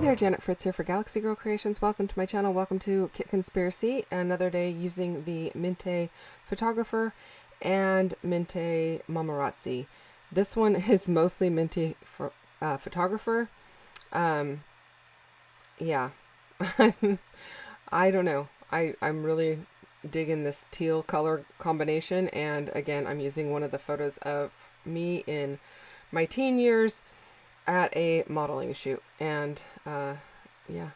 there, Janet Fritz here for Galaxy Girl Creations. Welcome to my channel. Welcome to Kit Conspiracy. Another day using the Minte Photographer and Minte Mamarazzi. This one is mostly Minte for, Photographer. Yeah, I don't know. I'm really digging this teal color combination, and again, I'm using one of the photos of me in my teen years at a modeling shoot. And yeah,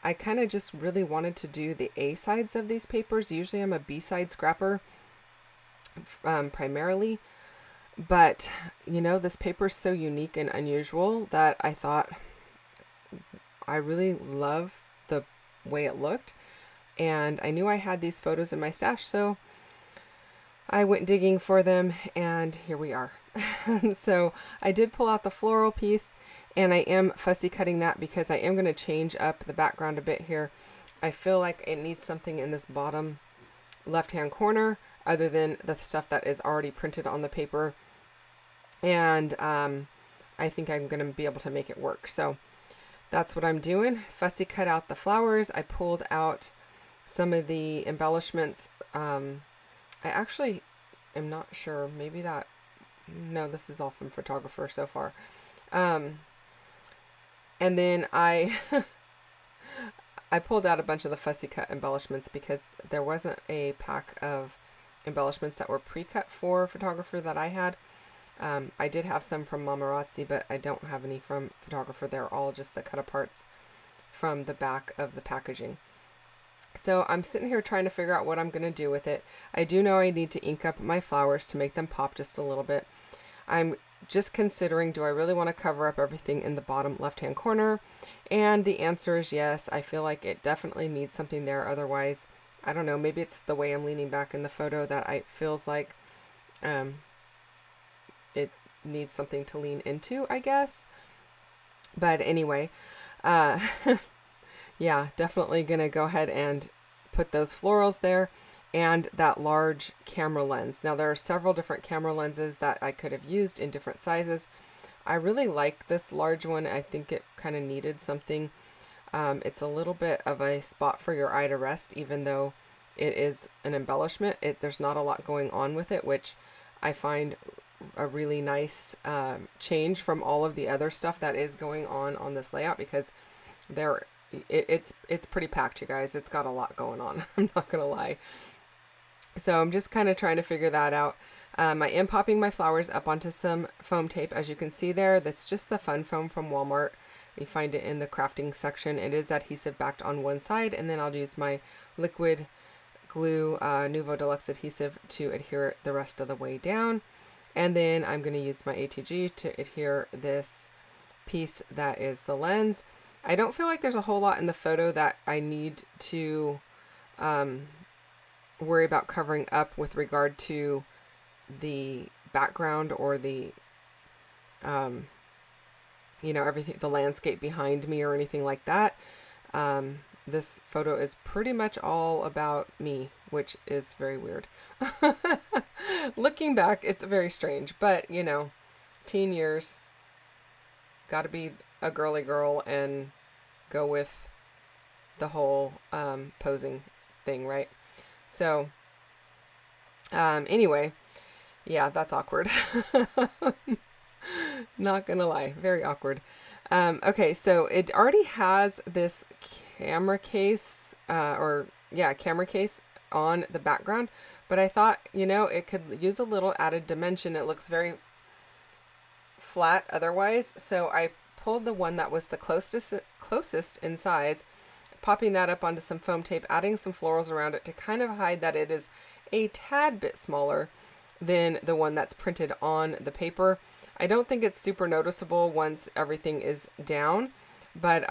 I kind of just really wanted to do the A sides of these papers. Usually I'm a B side scrapper primarily, but you know, this paper is so unique and unusual that I thought I really love the way it looked, and I knew I had these photos in my stash, so I went digging for them, and here we are. So I did pull out the floral piece, and I am fussy cutting that because I am going to change up the background a bit here. I feel like it needs something in this bottom left-hand corner other than the stuff that is already printed on the paper, and I think I'm going to be able to make it work. So that's what I'm doing. Fussy cut out the flowers. I pulled out some of the embellishments. I actually am not sure. Maybe that... No, this is all from Photographer so far. And then I I pulled out a bunch of the fussy cut embellishments because there wasn't a pack of embellishments that were pre-cut for Photographer that I had. I did have some from Mamarazzi, but I don't have any from Photographer. They're all just the cut aparts from the back of the packaging. So I'm sitting here trying to figure out what I'm going to do with it. I do know I need to ink up my flowers to make them pop just a little bit. I'm just considering, do I really want to cover up everything in the bottom left-hand corner? And the answer is yes. I feel like it definitely needs something there. Otherwise, I don't know, maybe it's the way I'm leaning back in the photo that it feels like it needs something to lean into, I guess. But anyway, yeah, definitely gonna go ahead and put those florals there and that large camera lens. Now there are several different camera lenses that I could have used in different sizes. I really like this large one. I think it kind of needed something. It's a little bit of a spot for your eye to rest, even though it is an embellishment. There's not a lot going on with it, which I find a really nice change from all of the other stuff that is going on this layout, because it's pretty packed, you guys. It's got a lot going on. I'm not gonna lie. So I'm just kind of trying to figure that out. I am popping my flowers up onto some foam tape, as you can see there. That's just the fun foam from Walmart. You find it in the crafting section. It is adhesive backed on one side, and then I'll use my liquid glue Nuvo Deluxe adhesive to adhere the rest of the way down. And then I'm going to use my ATG to adhere this piece that is the lens. I don't feel like there's a whole lot in the photo that I need to worry about covering up with regard to the background or the, you know, everything, the landscape behind me or anything like that. This photo is pretty much all about me, which is very weird. Looking back, it's very strange, but you know, teen years, gotta be a girly girl and go with the whole posing thing, right? So anyway, yeah, that's awkward. Not gonna lie, very awkward. Okay, so it already has this camera case camera case on the background, but I thought, you know, it could use a little added dimension. It looks very flat otherwise, so I pulled the one that was the closest in size, popping that up onto some foam tape, adding some florals around it to kind of hide that it is a tad bit smaller than the one that's printed on the paper. I don't think it's super noticeable once everything is down, but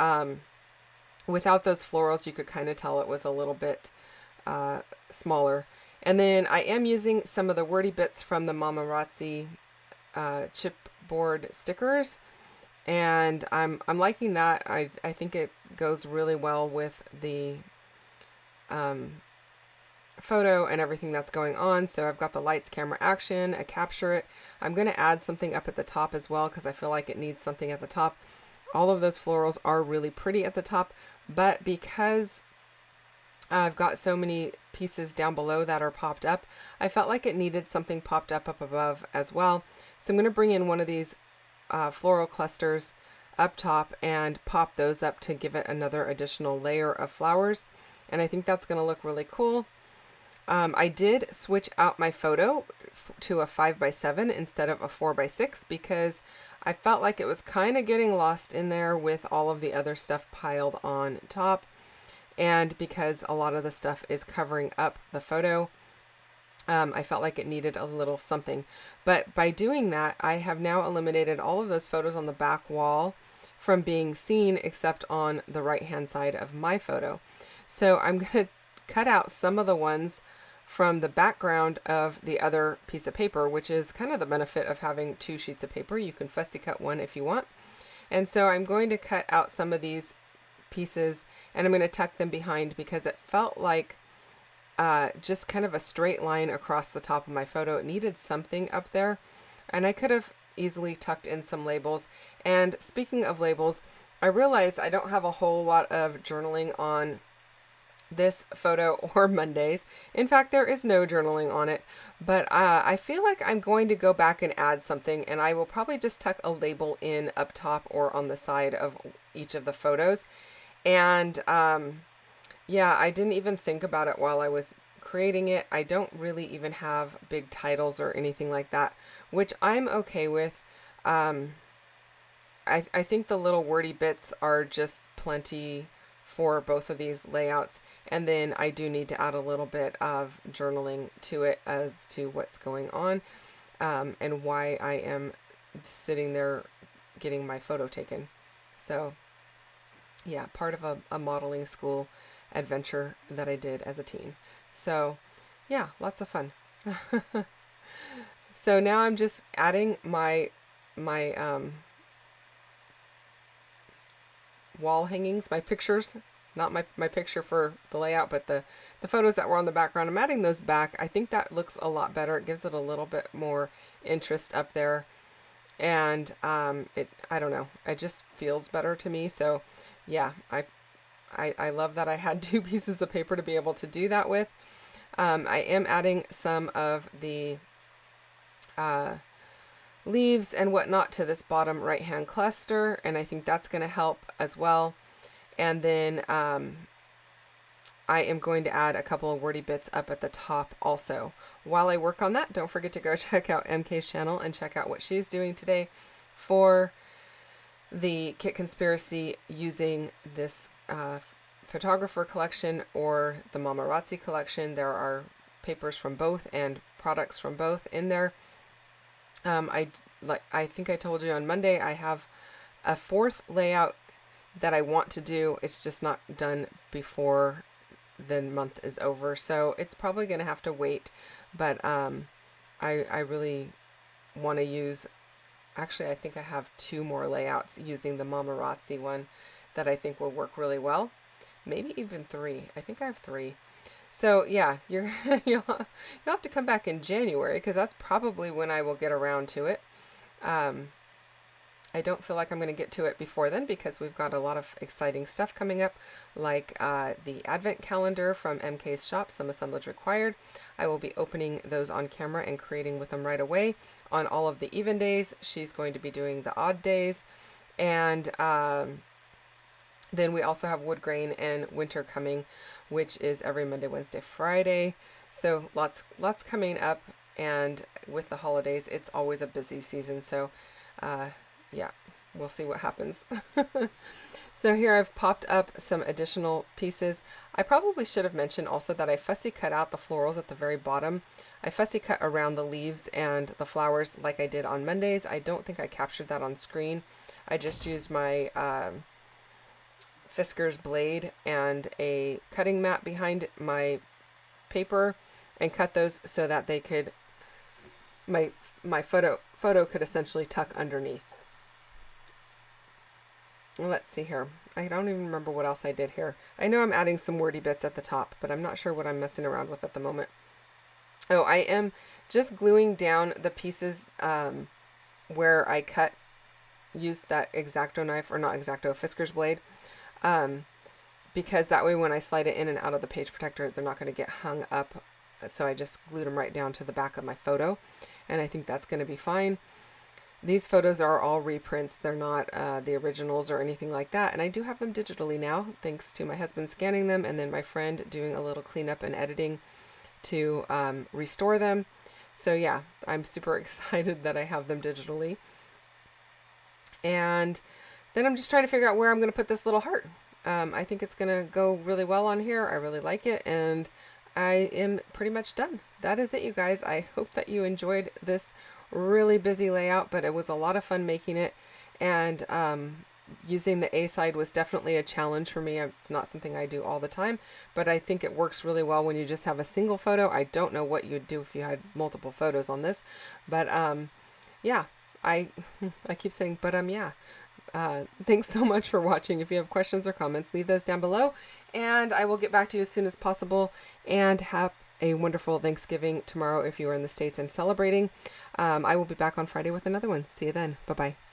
without those florals, you could kind of tell it was a little bit smaller. And then I am using some of the wordy bits from the Mamarazzi chipboard stickers, and I'm liking that. I think it goes really well with the photo and everything that's going on. So I've got the lights, camera, action, I capture it. I'm going to add something up at the top as well because I feel like it needs something at the top. All of those florals are really pretty at the top, but because I've got so many pieces down below that are popped up, I felt like it needed something popped up above as well. So I'm going to bring in one of these floral clusters up top and pop those up to give it another additional layer of flowers. And I think that's going to look really cool. I did switch out my photo to a 5x7 instead of a 4x6 because I felt like it was kind of getting lost in there with all of the other stuff piled on top. And because a lot of the stuff is covering up the photo, I felt like it needed a little something. But by doing that, I have now eliminated all of those photos on the back wall from being seen except on the right-hand side of my photo. So I'm going to cut out some of the ones from the background of the other piece of paper, which is kind of the benefit of having 2 sheets of paper. You can fussy cut one if you want. And so I'm going to cut out some of these pieces and I'm going to tuck them behind because it felt like just kind of a straight line across the top of my photo. It needed something up there, and I could have easily tucked in some labels. And speaking of labels, I realized I don't have a whole lot of journaling on this photo or Mondays. In fact, there is no journaling on it, but I feel like I'm going to go back and add something, and I will probably just tuck a label in up top or on the side of each of the photos. And yeah, I didn't even think about it while I was creating it. I don't really even have big titles or anything like that, which I'm okay with. I think the little wordy bits are just plenty for both of these layouts. And then I do need to add a little bit of journaling to it as to what's going on and why I am sitting there getting my photo taken. So yeah, part of a modeling school adventure that I did as a teen. So yeah, lots of fun. So now I'm just adding my wall hangings, my pictures, not my picture for the layout, but the photos that were on the background. I'm adding those back. I think that looks a lot better. It gives it a little bit more interest up there. And I don't know, it just feels better to me. So yeah, I love that I had 2 pieces of paper to be able to do that with. I am adding some of the leaves and whatnot to this bottom right hand cluster, and I think that's going to help as well. And then I am going to add a couple of wordy bits up at the top also. While I work on that, don't forget to go check out MK's channel and check out what she's doing today for the Kit Conspiracy using this photographer collection or the Mamarazzi collection. There are papers from both and products from both in there. I think I told you on Monday I have a 4th layout that I want to do. It's just not done before the month is over, so it's probably going to have to wait. But I really want to use. Actually, I think I have 2 more layouts using the Mamarazzi one that I think will work really well. Maybe even 3. I think I have 3. So yeah, you'll have to come back in January because that's probably when I will get around to it. I don't feel like I'm going to get to it before then because we've got a lot of exciting stuff coming up, like the advent calendar from MK's shop, Some Assemblage Required. I will be opening those on camera and creating with them right away. On all of the even days, she's going to be doing the odd days. And then we also have wood grain and winter coming, which is every Monday, Wednesday, Friday. So lots coming up, and with the holidays, it's always a busy season. So yeah, we'll see what happens. So here I've popped up some additional pieces. I probably should have mentioned also that I fussy cut out the florals at the very bottom. I fussy cut around the leaves and the flowers like I did on Mondays. I don't think I captured that on screen. I just used my Fisker's blade and a cutting mat behind my paper and cut those so that they could, my photo could essentially tuck underneath. Let's see here. I don't even remember what else I did here. I know I'm adding some wordy bits at the top, but I'm not sure what I'm messing around with at the moment. Oh, I am just gluing down the pieces where I cut, use that X-Acto knife, or not X-Acto, Fisker's blade, because that way when I slide it in and out of the page protector, they're not going to get hung up. So I just glued them right down to the back of my photo, and I think that's going to be fine. These photos are all reprints. They're not the originals or anything like that, and I do have them digitally now, thanks to my husband scanning them and then my friend doing a little cleanup and editing to restore them. So yeah, I'm super excited that I have them digitally. And then I'm just trying to figure out where I'm going to put this little heart. I think it's going to go really well on here. I really like it, and I am pretty much done. That is it, you guys. I hope that you enjoyed this really busy layout, but it was a lot of fun making it. And using the A side was definitely a challenge for me. It's not something I do all the time, but I think it works really well when you just have a single photo. I don't know what you'd do if you had multiple photos on this, but yeah, I keep saying, but yeah. Thanks so much for watching. If you have questions or comments, leave those down below, and I will get back to you as soon as possible. And have a wonderful Thanksgiving tomorrow if you are in the States and celebrating. I will be back on Friday with another one. See you then. Bye-bye.